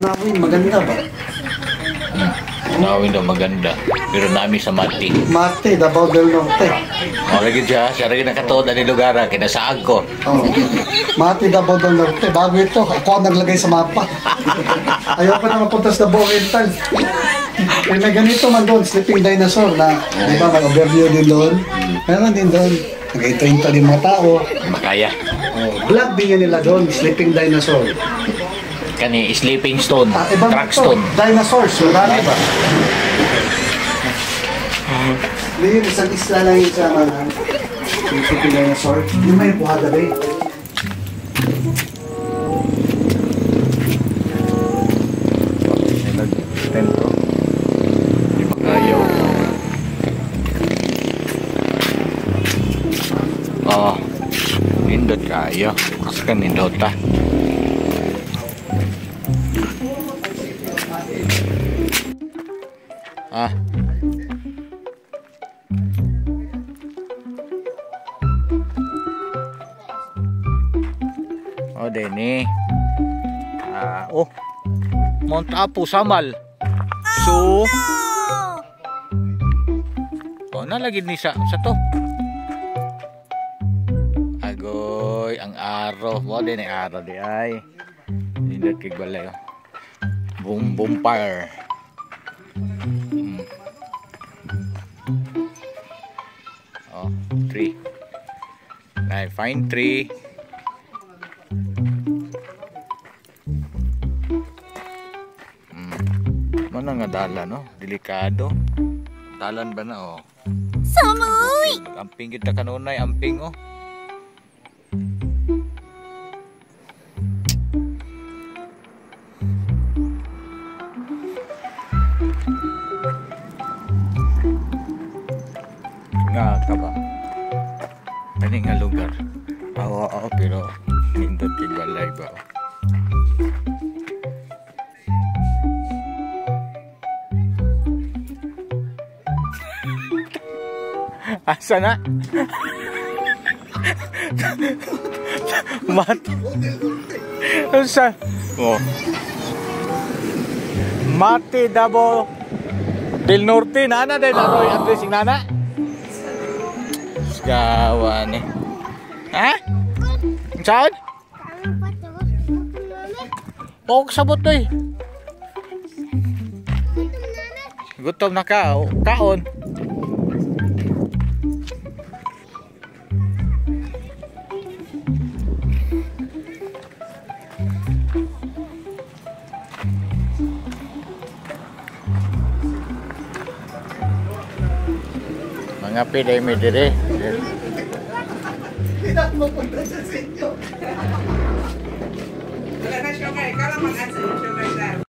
Nawin, maganda ba? Nawin daw maganda. Pero nami sa Mati. Mati, Davao del Norte. O, lagi siya. Siya rin nakatood na ni lugar. Kinasaag ko. Oh. Mati, Davao del Norte. Bago ito, ako ang naglagay sa mapa. Ayaw pa na mapunta sa Davao Oriental. Eh, may ganito man doon, Sleeping Dinosaur na, di ba, mag-overview din doon. Meron din doon. Nag-ito-into din mga tao. Makaya. Oh, vlog din nila doon, Sleeping Dinosaur. Kani, Sleeping Stone. Ibang Track ito, Stone. Dinosaurs, wala na ba? May yun, isang isla lang yun sa mga Sleeping Dinosaur. Yung may buhada ba eh? Tento. Di makayaw. Oh, nindot kayo. Kasi ka nindot ta. Ah. Oh, Denny. Oh. Mount Apu, Samal. So. Oh, nalagid ni sa to. Agoy, ang araw. Mo din ang araw di ay. Nindot kay balay. Boom boom fire. Oh, tree. I find tree. Mana nga dalan, no? Delikado. Dalan ba na, oh? Samoy! Amping kita kanunay, amping, oh. Nga ka ba? Ano nga lugar? Oo, pero nindot kigwalay ba? Asa na? Mati. Asa? Oh. Mati Davao del Norte. Nana din ano yung addressing nana? Gawa ni. Ha? Saan? Oh, sabot to eh. Gutom na ka. Kaon. Mga piday may dire. Tidak mo punta sa sinyo. Wala na siya kay kala mag-answer.